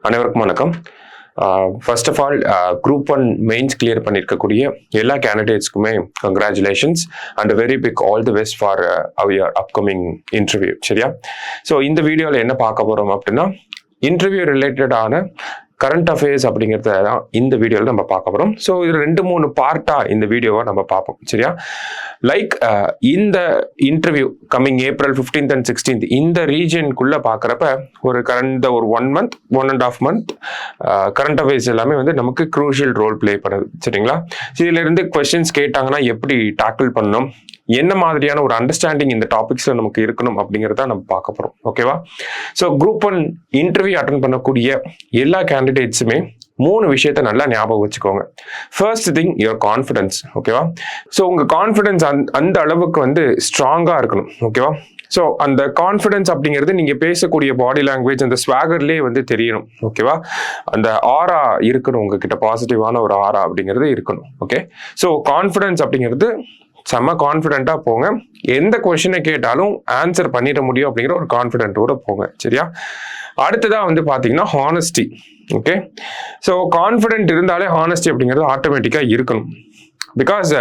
அனைவருக்கும் வணக்கம். First of all group 1 mains clear பண்ணியிருக்கக்கூடிய எல்லா கேண்டிடேட்ஸ்க்குமே congratulations and very big all the best for our upcoming interview. சரியா? ஸோ இந்த வீடியோவில் என்ன பார்க்க போகிறோம் அப்படின்னா, இன்டர்வியூ ரிலேட்டடான கரண்ட் அஃபேர்ஸ் அப்படிங்கிறத தான் இந்த வீடியோவில் நம்ம பார்க்க போகிறோம். ஸோ இது 2-3 பார்ட்டாக இந்த வீடியோவை நம்ம பார்ப்போம். சரியா? லைக் இந்த interview coming April 15th and 16th இந்த ரீஜனுக்குள்ளே பார்க்குறப்ப ஒரு கடந்த ஒரு 1 month 1.5 month கரண்ட் அஃபேர்ஸ் எல்லாமே வந்து நமக்கு க்ரூஷியல் ரோல் பிளே பண்ணுது. சரிங்களா? இதிலிருந்து கொஸ்டின்ஸ் கேட்டாங்கன்னா எப்படி டேக்கிள் பண்ணணும், என்ன மாதிரியான ஒரு அண்டர்ஸ்டாண்டிங் இந்த டாபிக்ஸ்ல நமக்கு இருக்கணும் அப்படிங்கிறத நம்ம பார்க்க போறோம். ஓகேவா? ஸோ குரூப் 1 இன்டர்வியூ அட்டன் பண்ணக்கூடிய எல்லா கேண்டிடேட்ஸுமே 3 விஷயத்த நல்லா ஞாபகம் வச்சுக்கோங்க. First thing, your confidence. ஓகேவா? ஸோ உங்க கான்ஃபிடன்ஸ் அந்த அளவுக்கு வந்து ஸ்ட்ராங்கா இருக்கணும். ஓகேவா? ஸோ அந்த கான்ஃபிடன்ஸ் அப்படிங்கிறது நீங்க பேசக்கூடிய பாடி லாங்குவேஜ் அந்த ஸ்வாகர்லேயே வந்து தெரியணும். ஓகேவா? அந்த ஆரா இருக்கணும், உங்ககிட்ட பாசிட்டிவான ஒரு ஆரா அப்படிங்கிறது இருக்கணும். ஓகே? ஸோ கான்ஃபிடன்ஸ் அப்படிங்கிறது செம்ம கான்ஃபிடென்ட்டாக போங்க. எந்த கொஸ்டினை கேட்டாலும் ஆன்சர் பண்ணிட முடியும் அப்படிங்கிற ஒரு கான்ஃபிடென்ட்டோட போங்க. சரியா? அடுத்ததாக வந்து பார்த்தீங்கன்னா ஹானஸ்டி. ஓகே? ஸோ கான்ஃபிடென்ட் இருந்தாலே ஹானஸ்டி அப்படிங்கிறது ஆட்டோமேட்டிக்காக இருக்கணும். பிகாஸ்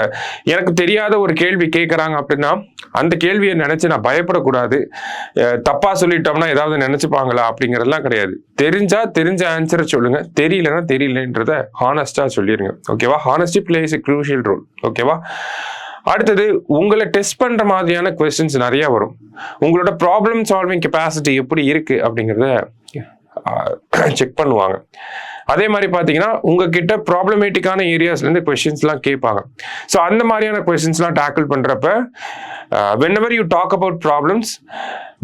எனக்கு தெரியாத ஒரு கேள்வி கேட்குறாங்க அப்படின்னா அந்த கேள்வியை நினச்சி நான் பயப்படக்கூடாது. தப்பாக சொல்லிட்டோம்னா ஏதாவது நினச்சிப்பாங்களா அப்படிங்கிறதுலாம் கிடையாது. தெரிஞ்ச ஆன்சரை சொல்லுங்க, தெரியலன்னா தெரியலன்றத ஹானஸ்டாக சொல்லிடுங்க. ஓகேவா? Honesty plays a crucial role. ஓகேவா? அடுத்தது, உங்களை டெஸ்ட் பண்ற மாதிரியான கொஸ்டின்ஸ் நிறைய வரும். உங்களோட ப்ராப்ளம் சால்விங் கெப்பாசிட்டி எப்படி இருக்கு அப்படிங்கிறத செக் பண்ணுவாங்க. அதே மாதிரி பார்த்தீங்கன்னா உங்ககிட்ட ப்ராப்ளமேட்டிக்கான ஏரியாஸ்லேருந்து கொஸ்டின்ஸ்லாம் கேட்பாங்க. ஸோ அந்த மாதிரியான கொஸ்டின்ஸ்லாம் டேக்கிள் பண்ணுறப்ப whenever you talk about problems,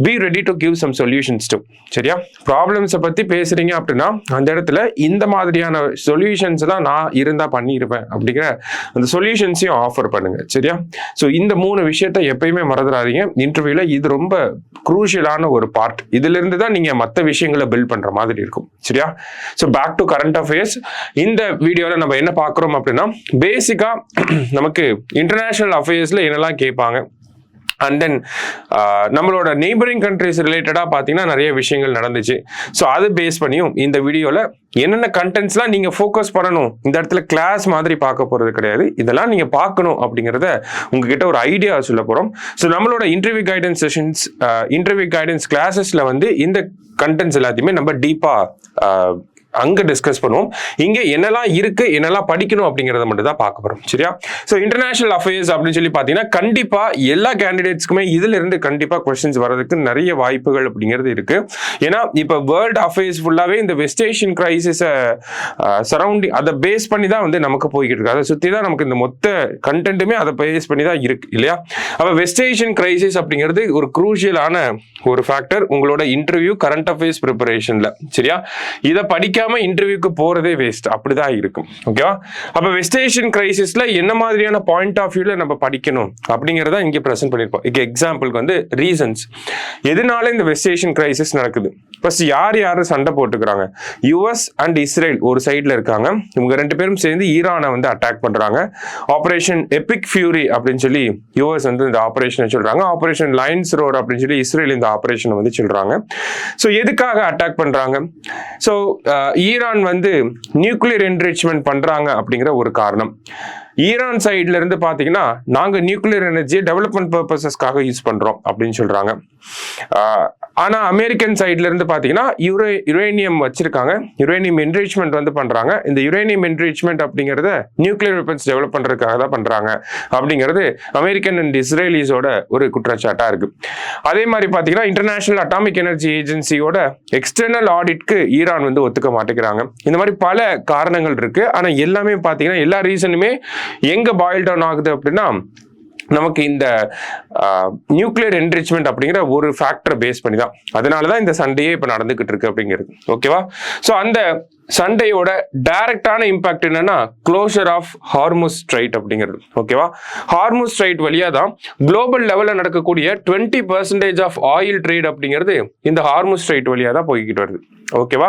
be ready to give some solutions too. சரியா? ப்ராப்ளம்ஸை பற்றி பேசுறீங்க அப்படின்னா அந்த இடத்துல இந்த மாதிரியான சொல்யூஷன்ஸ் தான் நான் இருந்தால் பண்ணியிருப்பேன் அப்படிங்கிற அந்த சொல்யூஷன்ஸையும் ஆஃபர் பண்ணுங்க. சரியா? ஸோ இந்த 3 விஷயத்த எப்பயுமே மறந்துடாதீங்க. இன்டர்வியூல இது ரொம்ப குரூஷியலான ஒரு பார்ட். இதுல இருந்து தான் நீங்க மற்ற விஷயங்களை பில்ட் பண்ற மாதிரி இருக்கும். சரியா? So back to current affairs. இந்த வீடியோவில் நம்ம என்ன பார்க்குறோம் அப்படின்னா, பேசிக்கா நமக்கு இன்டர்நேஷனல் அஃபேர்ஸ்ல என்னெல்லாம் கேட்பாங்க, அண்ட் தென் நம்மளோட நெய்பரிங் கண்ட்ரிஸ் ரிலேட்டடாக பார்த்தீங்கன்னா நிறைய விஷயங்கள் நடந்துச்சு. ஸோ அது பேஸ் பண்ணியும் இந்த வீடியோவில் என்னென்ன கண்டென்ட்ஸ்லாம் நீங்கள் ஃபோக்கஸ் பண்ணணும், இந்த இடத்துல கிளாஸ் மாதிரி பார்க்க போகிறது கிடையாது, இதெல்லாம் நீங்கள் பார்க்கணும் அப்படிங்கிறத உங்ககிட்ட ஒரு ஐடியா சொல்ல போகிறோம். ஸோ நம்மளோட interview guidance sessions, interview guidance கிளாஸஸில் வந்து இந்த கண்டென்ட்ஸ் எல்லாத்தையுமே நம்ம டீப்பாக அங்கே டிஸ்கஸ் பண்ணுவோம். இங்கே என்னெல்லாம் இருக்கு, என்னெல்லாம் படிக்கணும் அப்படிங்கிறத மட்டும் தான் பார்க்க போகிறோம். சரியா? ஸோ இன்டர்நேஷனல் அஃபேர்ஸ் அப்படின்னு சொல்லி பார்த்தீங்கன்னா கண்டிப்பாக எல்லா கேண்டிடேட்ஸ்க்குமே இதுல இருந்து கண்டிப்பாக கொஸ்டின்ஸ் வர்றதுக்கு நிறைய வாய்ப்புகள் அப்படிங்கிறது இருக்கு. ஏன்னா இப்போ வேர்ல்டு அஃபேர்ஸ் ஃபுல்லாகவே இந்த வெஸ்ட் ஏஷியன் கிரைசிஸை சரௌண்டிங் அதை பேஸ் பண்ணி தான் வந்து நமக்கு போய்கிட்டு இருக்கு. அதை சுற்றி தான் நமக்கு இந்த மொத்த கண்டென்ட்டுமே அதை பேஸ் பண்ணி தான் இருக்கு இல்லையா? அப்போ வெஸ்ட் ஏஷியன் கிரைசிஸ் அப்படிங்கிறது ஒரு குரூஷியலான ஒரு ஃபேக்டர் உங்களோட இன்டர்வியூ கரண்ட் அஃபேர்ஸ் ப்ரிப்பரேஷன்ல. சரியா? இதை படிக்க இன்டர்வியூக்கு போறதே வேஸ்ட், அப்படிதான் இருக்கும். ஓகேவா? அப்ப வெஸ்ட் ஏஷியன் கிரைசிஸ்ல என்ன மாதிரியான பாயிண்ட் ஆஃப் வியூல நம்ம படிக்கணும் அப்படிங்கறத இங்க பிரசன்ட் பண்ணிருப்போம். இங்க எக்ஸாம்பிளுக்கு வந்து ரீசன்ஸ், எதனால இந்த வெஸ்ட் ஏஷியன் கிரைசிஸ் நடக்குது. ஃபர்ஸ்ட் யாரு சண்டை போட்டுக்கிறாங்க, யுஎஸ் அண்ட் இஸ்ரேல் ஒரு சைட்ல இருக்காங்க. இவங்க 2 பேரும் சேர்ந்து ஈரானை வந்து அட்டாக் பண்றாங்க. ஆபரேஷன் எபிக் ஃபியூரி அப்படின்னு சொல்லி யுஎஸ் வந்து இந்த ஆபரேஷனை சொல்றாங்க. ஆபரேஷன் லைன்ஸ் ரோட் அப்படின்னு சொல்லி இஸ்ரேல் இந்த ஆபரேஷனை வந்து சொல்றாங்க. ஸோ எதுக்காக அட்டாக் பண்றாங்க? ஸோ ஈரான் வந்து நியூக்ளியர் என்ரிச்மெண்ட் பண்றாங்க அப்படிங்கிற ஒரு காரணம். ஈரான் சைட்ல இருந்து பாத்தீங்கன்னா நாங்க நியூக்ளியர் எனர்ஜியை டெவலப்மெண்ட் பர்பசஸ்க்காக யூஸ் பண்றோம் அப்படின்னு சொல்றாங்க. ஆனா அமெரிக்கன் சைட்ல இருந்து பாத்தீங்கன்னா யுரேனியம் வச்சிருக்காங்க, யுரேனியம் என்ரிச்மெண்ட் வந்து பண்றாங்க. இந்த யுரேனியம் என்ரிச்மெண்ட் அப்படிங்கறத நியூக்ளியர் வெப்பன்ஸ் டெவலப் பண்றதுக்காக தான் பண்றாங்க அப்படிங்கிறது அமெரிக்கன் அண்ட் இஸ்ரேலிஸோட ஒரு குற்றச்சாட்டா இருக்கு. அதே மாதிரி பாத்தீங்கன்னா இன்டர்நேஷனல் அட்டாமிக் எனர்ஜி ஏஜென்சியோட எக்ஸ்டர்னல் ஆடிட்க்கு ஈரான் வந்து ஒத்துக்க மாட்டேங்கிறாங்க. இந்த மாதிரி பல காரணங்கள் இருக்கு. ஆனா எல்லாமே பாத்தீங்கன்னா எல்லா ரீசனுமே எங்க பாயில் டவுன் ஆகுது அப்படின்னா நமக்கு இந்த நியூக்ளியர் என்ரிச்மெண்ட் அப்படிங்கிற ஒரு ஃபேக்டரை பேஸ் பண்ணி தான். அதனாலதான் இந்த சண்டையே இப்ப நடந்துகிட்டு இருக்கு அப்படிங்கிறது. ஓகேவா? ஸோ அந்த சண்டையோட டைரக்டான இம்பாக்ட் என்னன்னா க்ளோஷர் ஆஃப் ஹார்முஸ் ஸ்ட்ரைட் அப்படிங்கிறது. ஓகேவா? ஹார்முஸ் ஸ்ட்ரைட் வழியா தான் குளோபல் லெவல்ல நடக்கக்கூடிய 20% ஆஃப் ஆயில் ட்ரேட் அப்படிங்கிறது இந்த ஹார்முஸ் ஸ்ட்ரைட் வழியா தான் போய்கிட்டு வருது. ஓகேவா?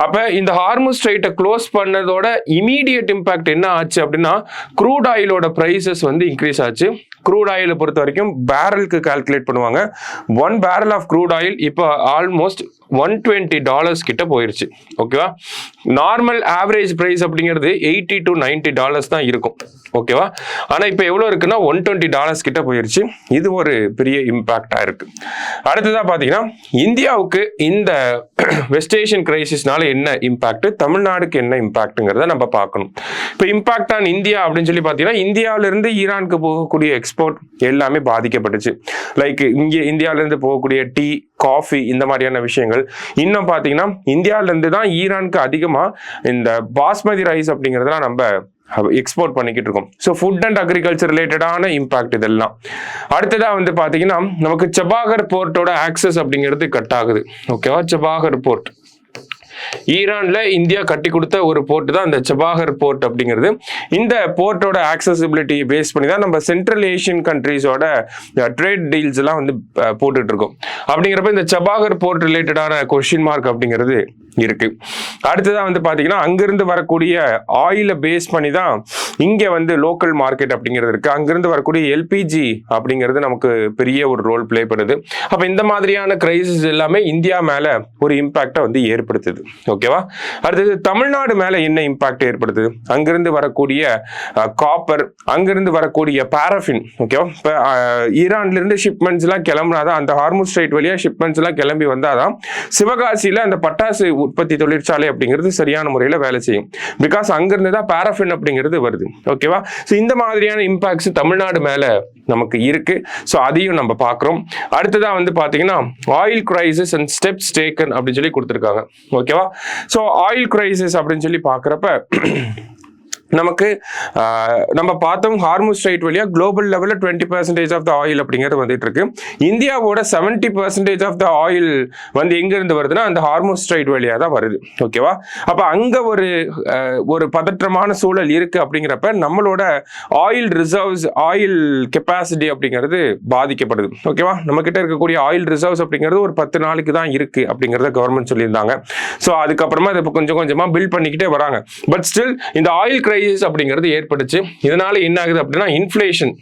அப்ப இந்த ஹார்முஸ் ஸ்ட்ரைட்டை க்ளோஸ் பண்ணதோட இமீடியட் இம்பாக்ட் என்ன ஆச்சு அப்படின்னா க்ரூட் ஆயிலோட பிரைசஸ் வந்து இன்க்ரீஸ் ஆச்சு. க்ரூட் ஆயிலை பொறுத்த வரைக்கும் பேரலுக்கு கால்குலேட் பண்ணுவாங்க. 1 barrel ஆஃப் க்ரூட் ஆயில் இப்போ ஆல்மோஸ்ட் $120 கிட்ட போயிருச்சு. ஓகேவா? நார்மல் ஆவரேஜ் பிரைஸ் அப்படிங்கிறது $80 to $90 தான் இருக்கும். ஓகேவா? ஆனா இப்போ எவ்வளவு இருக்குன்னா $120 கிட்ட போயிருச்சு. இது ஒரு பெரிய இம்பாக்டா இருக்கு. அடுத்ததா பாத்தீங்கன்னா இந்தியாவுக்கு இந்த வெஸ்ட் ஏஷியன் கிரைசிஸ்னால என்ன இம்பாக்ட், தமிழ்நாடுக்கு என்ன இம்பாக்ட்ங்கிறத நம்ம பார்க்கணும். இப்போ இம்பாக்ட் ஆன் இந்தியா அப்படின்னு சொல்லி பாத்தீங்கன்னா இந்தியாவில இருந்து ஈரானுக்கு போகக்கூடிய எக்ஸ்போர்ட் எல்லாமே பாதிக்கப்பட்டுச்சு. லைக் இங்க இந்தியாவில இருந்து போகக்கூடிய டீ, காஃபி இந்த மாதிரியான விஷயங்கள். இன்னும் பாத்தீங்கன்னா இந்தியாவில இருந்து தான் ஈரானுக்கு அதிகமா இந்த பாஸ்மதி ரைஸ் அப்படிங்கறதெல்லாம் நம்ம எக்ஸ்போர்ட் பண்ணிக்கிட்டு இருக்கோம். ஸோ ஃபுட் அண்ட் அக்ரிகல்ச்சர் ரிலேட்டடான இம்பாக்ட் இதெல்லாம். அடுத்ததா வந்து பாத்தீங்கன்னா நமக்கு சபாகர் போர்ட்டோட ஆக்சஸ் அப்படிங்கிறது கட் ஆகுது. ஓகேவா? சபாகர் போர்ட் ஈரான்ல இந்தியா கட்டி கொடுத்த ஒரு போர்ட் தான் இந்த சபாகர் போர்ட் அப்படிங்கிறது. இந்த போர்ட்டோட ஆக்சசிபிலிட்டி பேஸ் பண்ணி தான் நம்ம சென்ட்ரல் ஏஷியன் கண்ட்ரீஸோட ட்ரேட் டீல்ஸ் எல்லாம் வந்து போட்டுட்டு இருக்கோம். அப்படிங்கிறப்ப இந்த சபாகர் போர்ட் ரிலேட்டடான கொஸ்டின் மார்க் அப்படிங்கிறது இருக்கு. அடுத்ததான் வந்து பாத்தீங்கன்னா அங்கிருந்து வரக்கூடிய ஆயில பேஸ் பண்ணி தான் இங்க வந்து லோக்கல் மார்க்கெட் அப்படிங்கிறது இருக்கு. அங்கிருந்து வரக்கூடிய எல்பிஜி அப்படிங்கிறது நமக்கு பெரிய ஒரு ரோல் பிளே பண்ணுது. அப்ப இந்த மாதிரியான கிரைசிஸ் எல்லாமே இந்தியா மேல ஒரு இம்பாக்டை வந்து ஏற்படுத்துது. ஓகேவா? அடுத்தது தமிழ்நாடு மேல என்ன இம்பாக்ட் ஏற்படுத்துது? அங்கிருந்து வரக்கூடிய காப்பர், அங்கிருந்து வரக்கூடிய பாரஃபின். ஓகேவா? இப்ப ஈரான்ல இருந்து ஷிப்மெண்ட்ஸ் எல்லாம் கிளம்புனாதான், அந்த ஹார்முஸ் ஸ்ட்ரைட் வழியா ஷிப்மெண்ட்ஸ் எல்லாம் கிளம்பி வந்தாதான் சிவகாசியில அந்த பட்டாசு உற்பத்தி தொழிற்சாலை அப்படிங்கிறது சரியான முறையில் வேலை செய்யும். பிகாஸ் அங்கிருந்து தான் பாரஃபின் அப்படிங்கிறது வருது. ஓகேவா? ஸோ இந்த மாதிரியான இம்பாக்ட்ஸ் தமிழ்நாடு மேல நமக்கு இருக்கு. ஸோ அதையும் நம்ம பார்க்குறோம். அடுத்ததா வந்து பார்த்தீங்கன்னா oil crisis and steps taken அப்படின்னு சொல்லி கொடுத்துருக்காங்க. ஓகேவா? ஸோ ஆயில் கிரைசிஸ் அப்படின்னு சொல்லி பார்க்குறப்ப நமக்கு நம்ம பார்த்தோம் ஹார்முஸ் ஸ்ட்ரைட் வழியா குளோபல் லெவலில் 20% ஆஃப் த ஆயில் அப்படிங்கிறது வந்துட்டு இருக்கு. இந்தியாவோட 70% ஆஃப் த ஆயில் வந்து எங்க இருந்து வருதுன்னா அந்த ஹார்முஸ் ஸ்ட்ரைட் வழியா தான் வருது. ஓகேவா? அப்ப அங்க ஒரு பதற்றமான சூழல் இருக்கு. அப்படிங்கிறப்ப நம்மளோட ஆயில் ரிசர்வ்ஸ், ஆயில் கெப்பாசிட்டி அப்படிங்கிறது பாதிக்கப்படுது. ஓகேவா? நம்ம கிட்ட இருக்கக்கூடிய ஆயில் ரிசர்வ்ஸ் அப்படிங்கிறது ஒரு 10 நாளைக்கு தான் இருக்கு அப்படிங்கிறத கவர்மெண்ட் சொல்லியிருந்தாங்க. ஸோ அதுக்கப்புறமா இதை கொஞ்சம் கொஞ்சமா பில்ட் பண்ணிக்கிட்டே வராங்க. பட் ஸ்டில் இந்த ஆயில் கிரைசிஸ் அப்படிங்கிறது ஏற்பட்டுச்சு. இதனால என்ன ஆகுது அப்படின்னா இன்ஃப்ளேஷன்,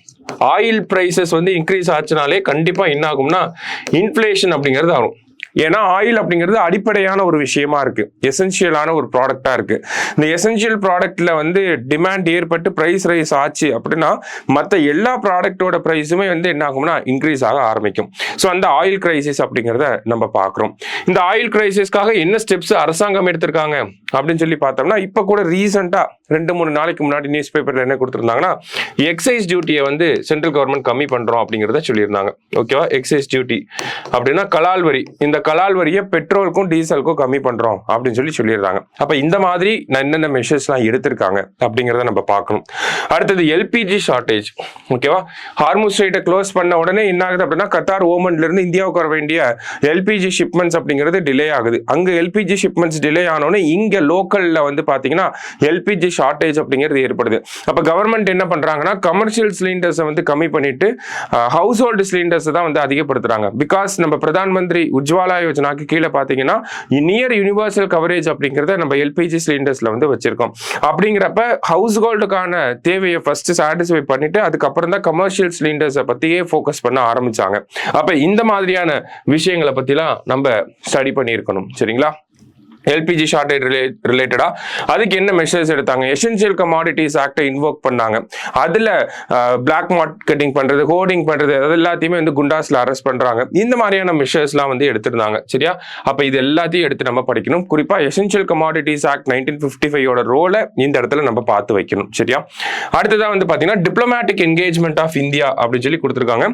ஆயில் பிரைசஸ் வந்து இன்க்ரீஸ் ஆச்சுனாலே கண்டிப்பா என்ன ஆகும்னா இன்ஃப்ளேஷன் அப்படிங்கிறது ஆகும். ஏன்னா ஆயில் அப்படிங்கிறது அடிப்படையான ஒரு விஷயமா இருக்கு, எசென்சியலான ஒரு ப்ராடக்டா இருக்கு. இந்த எசென்சியல் ப்ராடக்ட்ல வந்து டிமாண்ட் ஏற்பட்டு பிரைஸ் ரைஸ் ஆச்சு அப்படின்னா மற்ற எல்லா ப்ராடக்டோட பிரைஸுமே வந்து என்ன ஆகும்னா இன்க்ரீஸ் ஆக ஆரம்பிக்கும். ஸோ அந்த ஆயில் கிரைசிஸ் அப்படிங்கிறத நம்ம பார்க்குறோம். இந்த ஆயில் கிரைசிஸ்க்காக என்ன ஸ்டெப்ஸ் அரசாங்கம் எடுத்திருக்காங்க அப்படின்னு சொல்லி பார்த்தோம்னா இப்போ கூட ரீசெண்டா 2-3 நாளைக்கு முன்னாடி நியூஸ் பேப்பர்ல என்ன கொடுத்துருந்தாங்கன்னா எக்ஸைஸ் டியூட்டியை வந்து சென்ட்ரல் கவர்மெண்ட் கம்மி பண்றோம் அப்படிங்கிறத சொல்லியிருந்தாங்க. ஓகேவா? எக்ஸைஸ் டியூட்டி அப்படின்னா கலால் வரி. இந்த கலால் வரியை பெட்ரோலுக்கும் டீசலுக்கும் கம்மி பண்றோம் அப்படின்னு சொல்லியிருந்தாங்க. அப்ப இந்த மாதிரி என்னென்ன மெஷர்ஸ்லாம் எடுத்திருக்காங்க அப்படிங்கிறத நம்ம பார்க்கணும். அடுத்தது எல்பிஜி ஷார்டேஜ். ஓகேவா? ஹார்முஸ் ஸ்ட்ரைட்டை க்ளோஸ் பண்ண உடனே என்ன ஆகுது அப்படின்னா கத்தார், ஓமன்ல இருந்து இந்தியாவுக்கு வர வேண்டிய எல்பிஜி ஷிப்மெண்ட்ஸ் அப்படிங்கிறது டிலே ஆகுது. அங்க எல்பிஜி ஷிப்மெண்ட்ஸ் டிலே ஆனோடனே இங்க லோக்கல்ல வந்து பாத்தீங்கன்னா எல்பிஜி ஷார்டேஜ் அப்படிங்கிறது ஏற்படுது. அப்ப கவர்மெண்ட் என்ன பண்றாங்கன்னா கமர்ஷியல் சிலிண்டர்ஸை வந்து கம்மி பண்ணிட்டு ஹவுஸ் ஹோல்டு சிலிண்டர்ஸ் தான் வந்து அதிகப்படுத்துறாங்க. பிகாஸ் நம்ம பிரதான் மந்திரி உஜ்வாலா யோஜனாக்கு கீழே பாத்தீங்கன்னா நியர் யூனிவர்சல் கவரேஜ் அப்படிங்கிறத நம்ம எல்பிஜி சிலிண்டர்ஸ்ல வந்து வச்சிருக்கோம். அப்படிங்கிறப்ப ஹவுஸ் ஹோல்டுக்கான தேவையை ஃபர்ஸ்ட் சாட்டிஸ்ஃபை பண்ணிட்டு அதுக்கப்புறம் தான் கமர்ஷியல் சிலிண்டர்ஸை பத்தியே ஃபோக்கஸ் பண்ண ஆரம்பிச்சாங்க. அப்ப இந்த மாதிரியான விஷயங்களை பத்திலாம் நம்ம ஸ்டடி பண்ணியிருக்கணும். சரிங்களா? எல்பிஜி ஷார்டேஜ் ரிலேட்டடா அதுக்கு என்ன மெஷர்ஸ் எடுத்தாங்க? எசென்சியல் கமாடிட்டிஸ் ஆக்டை இன்வோக் பண்ணாங்க. அதுல பிளாக் மார்க்கெட்டிங் பண்றது, ஹோர்டிங் பண்றது, அது எல்லாத்தையுமே வந்து குண்டாஸ்ல அரெஸ்ட் பண்றாங்க. இந்த மாதிரியான மெஷர்ஸ்லாம் வந்து எடுத்திருந்தாங்க. சரியா? அப்ப இது எல்லாத்தையும் எடுத்து நம்ம படிக்கணும். குறிப்பா எசென்சியல் கமாடிட்டிஸ் ஆக்ட் 1955 ரோலை இந்த இடத்துல நம்ம பார்த்து வைக்கணும். சரியா? அடுத்ததா வந்து பாத்தீங்கன்னா டிப்ளமேட்டிக் என்கேஜ்மெண்ட் ஆஃப் இந்தியா அப்படின்னு சொல்லி கொடுத்திருக்காங்க.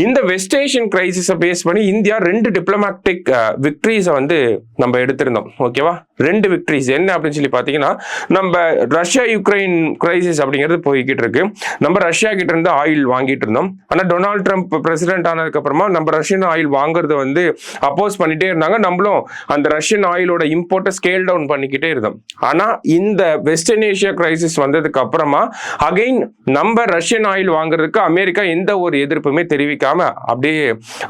இந்த வெஸ்ட் ஏஷியன் கிரைசிஸை பேஸ் பண்ணி இந்தியா 2 டிப்ளமேட்டிக் விக்டரிஸை வந்து நம்ம எடுத்திருந்தோம். ஓகேவா? 2 விக்டரிஸ் என்ன அப்படின்னு சொல்லி பாத்தீங்கன்னா நம்ம ரஷ்யா யுக்ரைன் கிரைசிஸ் அப்படிங்கிறது போய்கிட்டு இருக்கு. நம்ம ரஷ்யா கிட்ட இருந்து ஆயில் வாங்கிட்டு இருந்தோம். ஆனா டொனால்ட் ட்ரம்ப் பிரசிடென்ட் ஆனதுக்கு அப்புறமா நம்ம ரஷ்யன் ஆயில் வாங்குறத வந்து அப்போஸ் பண்ணிட்டே இருந்தாங்க. நம்மளும் அந்த ரஷ்யன் ஆயிலோட இம்போர்ட்டை ஸ்கேல் டவுன் பண்ணிக்கிட்டே இருந்தோம். ஆனா இந்த வெஸ்டர்ன் ஏஷியா கிரைசிஸ் வந்ததுக்கு அப்புறமா அகைன் நம்ம ரஷ்யன் ஆயில் வாங்குறதுக்கு அமெரிக்கா எந்த ஒரு எதிர்ப்புமே தெரிவிக்காம அப்படியே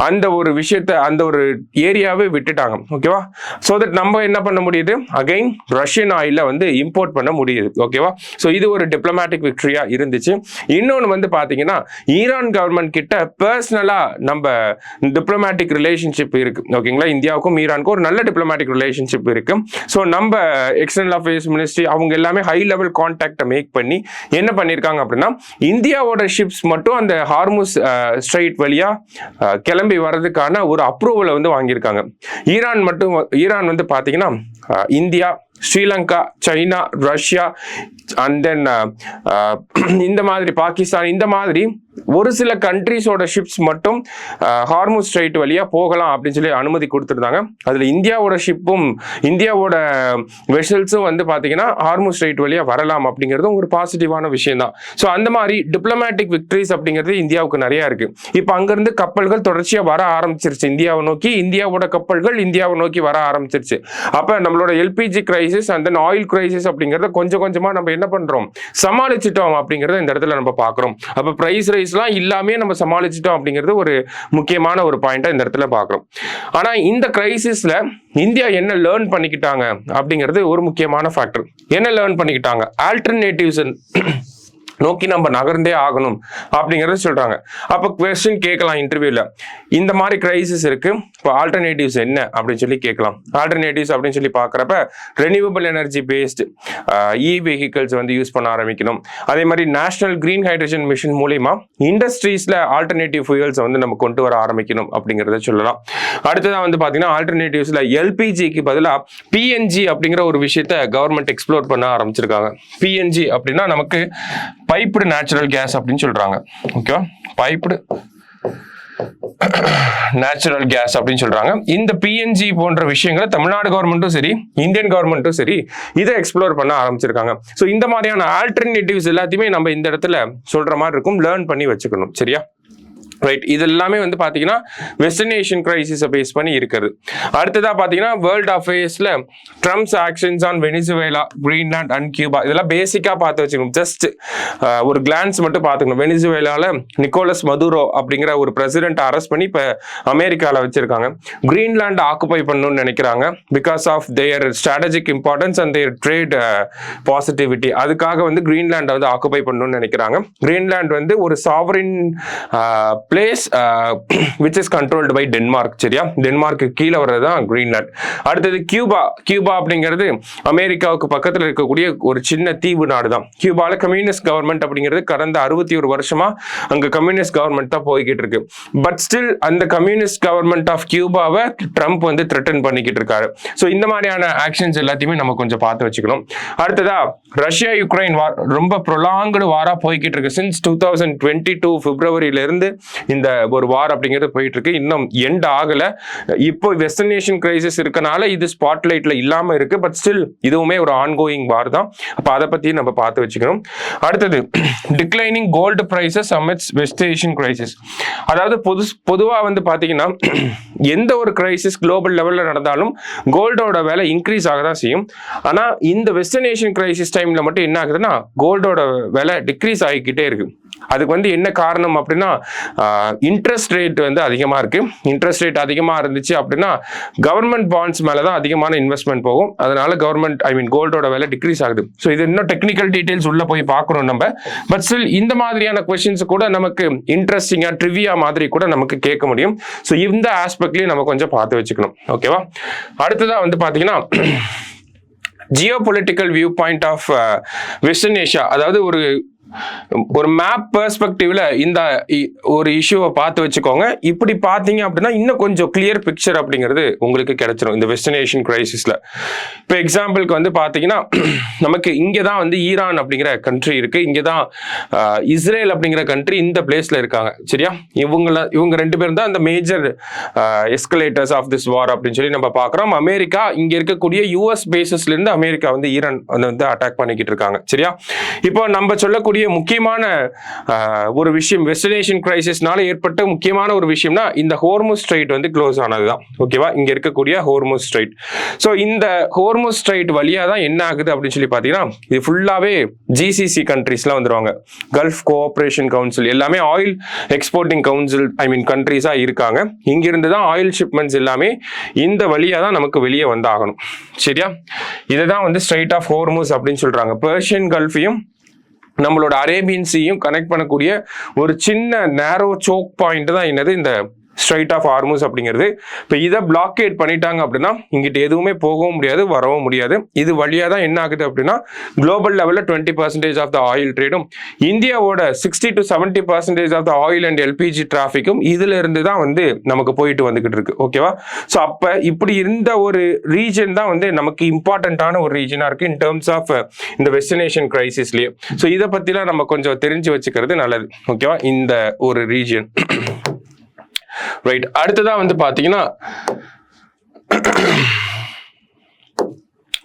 அந்த ஒரு விஷயத்த, அந்த ஒரு ஏரியாவே விட்டுட்டாங்க. ஓகேவா? சோ தட் நம்ம என்ன பண்ண முடியுது, அகைன் ரஷ்யன் ஆயில வந்து இம்போர்ட் பண்ண முடியுது. ஓகேவா? ஸோ இது ஒரு டிப்ளமேட்டிக் விக்டரியா இருந்துச்சு. இன்னொன்று வந்து பாத்தீங்கன்னா ஈரான் கவர்மெண்ட் கிட்ட பர்சனலா நம்ம டிப்ளமேட்டிக் ரிலேஷன்ஷிப் இருக்கு. ஓகேங்களா? இந்தியாவுக்கும் ஈரானுக்கும் ஒரு நல்ல டிப்ளமேட்டிக் ரிலேஷன்ஷிப் இருக்கு. ஸோ நம்ம எக்ஸ்டர்னல் அஃபேர்ஸ் மினிஸ்ட்ரி அவங்க எல்லாமே ஹை லெவல் கான்டாக்டை மேக் பண்ணி என்ன பண்ணியிருக்காங்க அப்படின்னா இந்தியாவோட ஷிப்ஸ் மட்டும் அந்த ஹார்முஸ் ஸ்ட்ரைட் வழியா கிளம்பி வர்றதுக்கான ஒரு அப்ரூவலை வந்து வாங்கியிருக்காங்க. ஈரான் வந்து பாத்தீங்கன்னா India, Sri Lanka, China, Russia and then இந்த மாதிரி பாகிஸ்தான், இந்த மாதிரி ஒரு சில கண்ட்ரிஸோட ஷிப்ஸ் மட்டும் ஹார்முஸ் ஸ்ட்ரைட் வழியா போகலாம் அப்படின்னு சொல்லி அனுமதி கொடுத்துருந்தாங்க. அதுல இந்தியாவோட ஷிப்பும் இந்தியாவோட வெசல்ஸும் வந்து பாத்தீங்கன்னா ஹார்முஸ் ஸ்ட்ரைட் வழியா வரலாம் அப்படிங்கிறது ஒரு பாசிட்டிவான விஷயம் தான். ஸோ அந்த மாதிரி டிப்ளமேட்டிக் விக்டரிஸ் அப்படிங்கிறது இந்தியாவுக்கு நிறைய இருக்கு. இப்போ அங்கிருந்து கப்பல்கள் தொடர்ச்சியா வர ஆரம்பிச்சிருச்சு இந்தியாவை நோக்கி, இந்தியாவோட கப்பல்கள் இந்தியாவை நோக்கி வர ஆரம்பிச்சிருச்சு. அப்ப நம்மளோட LPG crisis and then oil crisis அப்படிங்கறத கொஞ்சம் கொஞ்சமா நம்ம என்ன பண்றோம், சமாளிச்சிட்டோம் அப்படிங்கறத இந்த இடத்துல நம்ம பாக்குறோம். அப்ப பிரைஸ் ரைஸ்லாம் இல்லாமே நம்ம சமாளிச்சிட்டோம் அப்படிங்கிறது ஒரு முக்கியமான ஒரு பாயிண்டா இந்த இடத்துல பாக்குறோம். ஆனா இந்த கிரைசிஸ்ல இந்தியா என்ன லேர்ன் பண்ணிக்கிட்டாங்க அப்படிங்கிறது ஒரு முக்கியமான ஃபேக்டர். என்ன லேர்ன் பண்ணிக்கிட்டாங்க? ஆல்டர்னேட்டிவ்ஸ் நோக்கி நம்ம நகர்ந்தே ஆகணும் அப்படிங்கறத சொல்றாங்க. அப்ப क्वेश्चन கேட்கலாம் இன்டர்வியூல, இந்த மாதிரி கிரைசிஸ் இருக்கு, இப்போ ஆல்டர்னேட்டிவ்ஸ் என்ன அப்படின்னு சொல்லி கேட்கலாம். ஆல்டர்னேட்டிவ்ஸ் அப்படின்னு சொல்லி பாக்குறப்ப ரெனியூவபிள் எனர்ஜி பேஸ்டு இ வெஹிக்கிள்ஸ் வந்து யூஸ் பண்ண ஆரம்பிக்கணும். அதே மாதிரி நேஷனல் கிரீன் ஹைட்ரஜன் மிஷன் மூலியமா இண்டஸ்ட்ரீஸ்ல ஆல்டர்னேட்டிவ் ஃபியூயல்ஸ் வந்து நம்ம கொண்டு வர ஆரம்பிக்கணும் அப்படிங்கறத சொல்லலாம். அடுத்ததான் வந்து பாத்தீங்கன்னா ஆல்டர்னேட்டிவ்ஸ்ல எல்பிஜிக்கு பதிலா பிஎன்ஜி அப்படிங்கிற ஒரு விஷயத்த கவர்மெண்ட் எக்ஸ்ப்ளோர் பண்ண ஆரம்பிச்சிருக்காங்க. பிஎன்ஜி அப்படின்னா நமக்கு பைப்டு நேச்சுரல் கேஸ் அப்படின்னு சொல்றாங்க. ஓகேவா? பைப்டு நேச்சுரல் கேஸ் அப்படின்னு சொல்றாங்க. இந்த பிஎன்ஜி போன்ற விஷயங்களை தமிழ்நாடு கவர்மெண்ட்டும் சரி, இந்தியன் கவர்மெண்ட்டும் சரி, இதை எக்ஸ்ப்ளோர் பண்ண ஆரம்பிச்சிருக்காங்க. ஸோ இந்த மாதிரியான ஆல்டர்னேட்டிவ்ஸ் எல்லாத்தையுமே நம்ம இந்த இடத்துல சொல்ற மாதிரி இருக்கும், லேர்ன் பண்ணி வச்சுக்கணும். சரியா? ரைட். இது எல்லாமே வந்து பாத்தீங்கன்னா வெஸ்டர்ன் ஏஷியன் கிரைசிஸை பேஸ் பண்ணி இருக்குது. அடுத்ததா பாத்தீங்கன்னா வேர்ல்ட் அஃபேர்ஸ்ல Trump's actions on Venezuela, Greenland and Cuba, இதெல்லாம் பேசிக்கா பார்த்து வச்சுக்கணும். ஜஸ்ட் ஒரு கிளான்ஸ் மட்டும் பார்த்துக்கணும். வெனிசுவேலால நிக்கோலஸ் மதுரோ அப்படிங்கிற ஒரு பிரசிடென்ட் அரெஸ்ட் பண்ணி இப்ப அமெரிக்கால வச்சிருக்காங்க. கிரீன்லாந்து ஆக்குபை பண்ணணும்னு நினைக்கிறாங்க because of their strategic importance and their trade positivity. அதுக்காக வந்து கிரீன்லாண்டை வந்து ஆக்குபை பண்ணணும்னு நினைக்கிறாங்க. கிரீன்லாந்து வந்து ஒரு sovereign place which is controlled by Denmark. சரியா? டென்மார்க்கு கீழே வர்றது தான் கிரீன்லாந்து. அடுத்தது கியூபா. கியூபா அப்படிங்கிறது அமெரிக்காவுக்கு பக்கத்தில் இருக்கக்கூடிய ஒரு சின்ன தீவு நாடு தான். கியூபால கம்யூனிஸ்ட் கவர்மெண்ட் அப்படிங்கிறது கடந்த 61 வருஷமா அங்க கம்யூனிஸ்ட் கவர்மெண்ட் தான் போய்கிட்டு இருக்கு. பட் ஸ்டில் அந்த கம்யூனிஸ்ட் கவர்மெண்ட் ஆஃப் கியூபாவை ட்ரம்ப் வந்து த்ரெட்டன் பண்ணிக்கிட்டு இருக்காரு. ஸோ இந்த மாதிரியான ஆக்ஷன்ஸ் எல்லாத்தையுமே நம்ம கொஞ்சம் பார்த்து வச்சுக்கணும். அடுத்ததா ரஷ்யா யுக்ரைன் வார் ரொம்ப ப்ரொலாங்டு வாரா போய்கிட்டு இருக்கு. சின்ஸ் 2022 பிப்ரவரியில இருந்து இந்த ஒரு வார் அப்படிங்கிறது போயிட்டு இருக்கு. இன்னும் எண்ட் ஆகல. இப்போ வெஸ்டர்ன் ஏஷியன் கிரைசிஸ் இருக்கனால இது ஸ்பாட்லைட்ல இல்லாம இருக்கு. பட் ஸ்டில் இதுவுமே ஒரு ஆன்கோயிங் வார் தான். அப்ப அதை பத்தி நம்ம பார்த்து வச்சுக்கணும். அடுத்தது declining gold prices amidst West Asian crisis. அதாவது பொதுவா வந்து பாத்தீங்கன்னா எந்த ஒரு கிரைசிஸ் குளோபல் லெவல்ல நடந்தாலும் கோல்டோட விலை இன்க்ரீஸ் ஆக தான் செய்யும். ஆனா இந்த வெஸ்டர்ன் ஏஷியன் கிரைசிஸ் டைம்ல மட்டும் என்ன ஆகுதுன்னா கோல்டோட விலை டிக்ரீஸ் ஆகிக்கிட்டே இருக்கு. அதுக்கு வந்து என்ன காரணம் அப்படின்னா இன்ட்ரெஸ்ட் ரேட் வந்து அதிகமா இருக்கு. இன்ட்ரெஸ்ட் ரேட் அதிகமா இருந்துச்சு அப்படின்னா கவர்மெண்ட் பாண்ட்ஸ் மேலதான் அதிகமான இன்வெஸ்ட்மெண்ட் போகும். அதனால கோல்டோட விலை டிக்ரீஸ் ஆகுது. ஸோ இது இன்னும் டெக்னிக்கல் டீடைல்ஸ் உள்ள போய் பார்க்கணும் நம்ம. பட் ஸ்டில் இந்த மாதிரியான கொஸ்டின்ஸ் கூட நமக்கு இன்ட்ரெஸ்டிங்கா ட்ரிவியா மாதிரி கூட நமக்கு கேட்க முடியும். ஸோ இந்த ஆஸ்பெக்ட்லயும் நம்ம கொஞ்சம் பார்த்து வச்சுக்கணும். ஓகேவா? அடுத்ததா வந்து பாத்தீங்கன்னா geopolitical view point of Western Asia. அதாவது ஒரு மேப் பெர்ஸ்பெக்டிவ்ல இந்த ஒரு இஷ்யூவை பார்த்து வச்சுக்கோங்க. இப்படி பார்த்தீங்க அப்படின்னா இன்னும் கொஞ்சம் கிளியர் பிக்சர் அப்படிங்கிறது உங்களுக்கு கிடைச்சிடும் இந்த வெஸ்டர்ன் ஏஷியன் கிரைசிஸ்ல. இப்போ எக்ஸாம்பிளுக்கு வந்து பார்த்தீங்கன்னா நமக்கு இங்கே தான் வந்து ஈரான் அப்படிங்கிற கண்ட்ரி இருக்கு. இங்கே தான் இஸ்ரேல் அப்படிங்கிற கண்ட்ரி இந்த பிளேஸ்ல இருக்காங்க. சரியா? இவங்க ரெண்டு பேரும் தான் அந்த major escalators of this war அப்படின்னு சொல்லி நம்ம பார்க்குறோம். அமெரிக்கா இங்க இருக்கக்கூடிய யூஎஸ் பேசஸ்ல இருந்து அமெரிக்கா வந்து ஈரான் வந்து அட்டாக் பண்ணிக்கிட்டு இருக்காங்க. சரியா? இப்போ நம்ம சொல்லக்கூடிய இருக்கக்கூடிய முக்கியமான ஒரு விஷயம், வெஸ்டினேஷன் கிரைசிஸ்னால ஏற்பட்ட முக்கியமான ஒரு விஷயம்னா இந்த ஹோர்முஸ் ஸ்ட்ரைட் வந்து க்ளோஸ் ஆனதுதான். ஓகேவா, இங்க இருக்கக்கூடிய ஹோர்முஸ் ஸ்ட்ரைட். ஸோ இந்த ஹோர்முஸ் ஸ்ட்ரைட் வழியா தான் என்ன ஆகுது அப்படின்னு சொல்லி பார்த்தீங்கன்னா, இது ஃபுல்லாவே ஜிசிசி கண்ட்ரீஸ்லாம் வந்துருவாங்க. கல்ஃப் கோஆபரேஷன் கவுன்சில் எல்லாமே ஆயில் எக்ஸ்போர்ட்டிங் கவுன்சில் கண்ட்ரீஸா இருக்காங்க. இங்கிருந்து தான் ஆயில் ஷிப்மெண்ட்ஸ் எல்லாமே இந்த வழியா தான் நமக்கு வெளியே வந்தாகணும். சரியா, இதுதான் வந்து ஸ்ட்ரைட் ஆஃப் ஹோர்முஸ் அப்படின்னு சொல்றாங்க. பெர்ஷியன் கல்ஃபையும் நம்மளோட அரேபியன் சீயும் கனெக்ட் பண்ணக்கூடிய ஒரு சின்ன நேரோ சோக் பாயிண்ட் தான் என்னது இந்த ஸ்ட்ரைட் ஆஃப் ஹார்முஸ் அப்படிங்கிறது. இப்போ இதை பிளாக்கேட் பண்ணிட்டாங்க அப்படின்னா இங்கிட்ட எதுவுமே போகவும் முடியாது, வரவும் முடியாது. இது வழியாக தான் என்ன ஆகுது அப்படின்னா குளோபல் லெவலில் 20% ஆஃப் த ஆயில் ட்ரேடும், இந்தியாவோட 60 to 70% of the oil and LPG டிராஃபிக்கும் இதுல இருந்து தான் வந்து நமக்கு போயிட்டு வந்துகிட்டு இருக்கு. ஓகேவா, ஸோ அப்போ இப்படி இருந்த ஒரு ரீஜன் தான் வந்து நமக்கு இம்பார்ட்டண்ட்டான ஒரு ரீஜனாக இருக்கு இன் டேர்ம்ஸ் ஆஃப் இந்த வெஸ்டினேஷன் கிரைசிஸ்லேயே. ஸோ இதை பற்றிலாம் நம்ம கொஞ்சம் தெரிஞ்சு வச்சுக்கிறது நல்லது. ஓகேவா, இந்த ஒரு ரீஜன் ரைட். அடுத்ததா வந்து பாத்தீங்கன்னா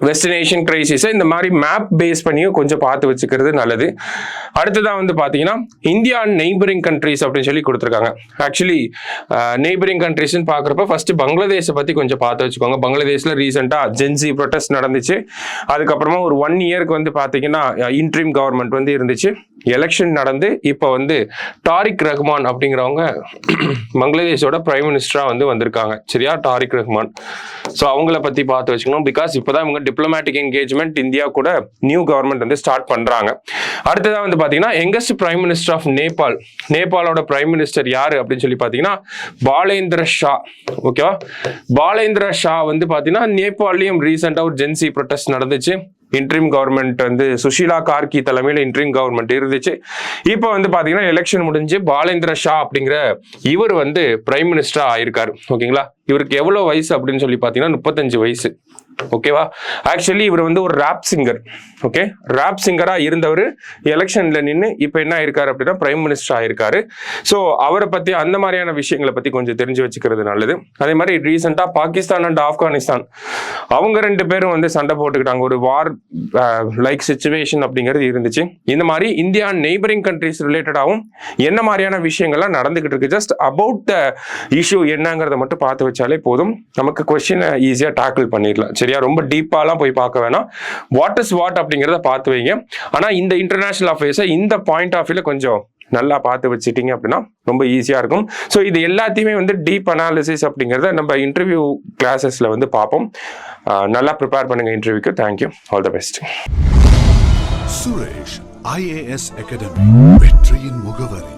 வெஸ்டினேஷன் கிரைசிஸ் இந்த மாதிரி மேப் பேஸ் பண்ணியும் கொஞ்சம் பார்த்து வச்சுக்கிறது நல்லது. அடுத்ததான் வந்து பார்த்தீங்கன்னா இந்தியா அண்ட் நெய்பரிங் கண்ட்ரிஸ் அப்படின்னு சொல்லி கொடுத்துருக்காங்க. ஆக்சுவலி நெய்பரிங் கண்ட்ரிஸ்ன்னு பார்க்குறப்ப ஃபர்ஸ்ட் பங்களாதேஷை பற்றி கொஞ்சம் பார்த்து வச்சுக்கோங்க. பங்களாதேஷில் ரீசெண்டாக ஜென்சி ப்ரொட்டஸ்ட் நடந்துச்சு. அதுக்கப்புறமா ஒரு 1 இயருக்கு வந்து பார்த்தீங்கன்னா இன்ட்ரீம் கவர்மெண்ட் வந்து இருந்துச்சு. எலெக்ஷன் நடந்து இப்போ வந்து தாரிக் ரஹ்மான் அப்படிங்கிறவங்க பங்களாதேஷோட பிரைம் மினிஸ்டராக வந்து வந்திருக்காங்க. சரியா, தாரிக் ரஹ்மான். ஸோ அவங்கள பற்றி பார்த்து வச்சுக்கணும். பிகாஸ் இப்போதான் இவங்க டிப்ளமேட்டிக் என்கேஜ்மெண்ட் இந்தியா கூட நியூ கவர்மெண்ட் வந்து ஸ்டார்ட் பண்றாங்க. அடுத்ததான் வந்து பாத்தீங்கன்னா youngest prime minister of Nepal. நேபாளோட பிரைம் மினிஸ்டர் யாரு அப்படின்னு சொல்லி பாத்தீங்கன்னா பாலேந்திர ஷா. ஓகேவா, பாலேந்திர ஷா வந்து பாத்தீங்கன்னா நேபாளையும் ரீசெண்டா ஒரு ஜென்சி ப்ரொட்டஸ்ட் நடந்துச்சு. இன்ட்ரீம் கவர்மெண்ட் வந்து சுஷீலா கார்கி தலைமையில இன்ட்ரீம் கவர்மெண்ட் இருந்துச்சு. இப்போ வந்து பாத்தீங்கன்னா எலெக்ஷன் முடிஞ்சு பாலேந்திர ஷா அப்படிங்கிற இவர் வந்து பிரைம் மினிஸ்டரா ஆயிருக்காரு. ஓகேங்களா, இவருக்கு எவ்வளவு வயசு அப்படின்னு சொல்லி பாத்தீங்கன்னா 35 வயசு. ஓகேவா, ஆக்சுவலி இவர் வந்து ஒரு ராப் சிங்கர். ஓகே, ராப் சிங்கரா இருந்தவர் எலெக்ஷன்ல நின்று இப்போ என்ன ஆயிருக்காரு அப்படின்னா பிரைம் மினிஸ்டர் ஆயிருக்காரு. ஸோ அவரை பத்தி அந்த மாதிரியான விஷயங்களை பத்தி கொஞ்சம் தெரிஞ்சு வச்சுக்கிறது நல்லது. அதே மாதிரி ரீசெண்டா பாகிஸ்தான் அண்ட் ஆப்கானிஸ்தான் அவங்க 2 பேரும் வந்து சண்டை போட்டுக்கிட்டாங்க. ஒரு வார் லைக் சிச்சுவேஷன் அப்படிங்கிறது இருந்துச்சு. இந்த மாதிரி இந்தியா நெய்பரிங் கண்ட்ரிஸ் ரிலேட்டடாகவும் என்ன மாதிரியான விஷயங்கள்லாம் நடந்துகிட்டு இருக்கு, ஜஸ்ட் அபவுட் த இஷ்யூ என்னங்கிறத மட்டும் பார்த்து வச்சாலே போதும், நமக்கு கொஸ்டினை ஈஸியா டாக்கிள் பண்ணிடலாம். சரியா, ரொம்ப டீப்பாலாம் போய் பார்க்க வேணாம். வாட் இஸ் வாட் அப்படிங்கிறத பார்த்து வைங்க. ஆனா இந்த இன்டர்நேஷனல் அஃபேர்ஸை இந்த பாயிண்ட் ஆஃப் வியூல கொஞ்சம் நல்லா பார்த்து வச்சுட்டீங்க அப்படின்னா ரொம்ப ஈஸியா இருக்கும். ஸோ இது எல்லாத்தையுமே வந்து டீப் அனாலிசிஸ் அப்படிங்கிறத நம்ம இன்டர்வியூ கிளாஸஸ்ல வந்து பார்ப்போம். நல்லா ப்ரிப்பேர் பண்ணுங்க இன்டர்வியூக்கு. Thank you, all the best. Suresh IAS academy, வெற்றியின் முகவரி.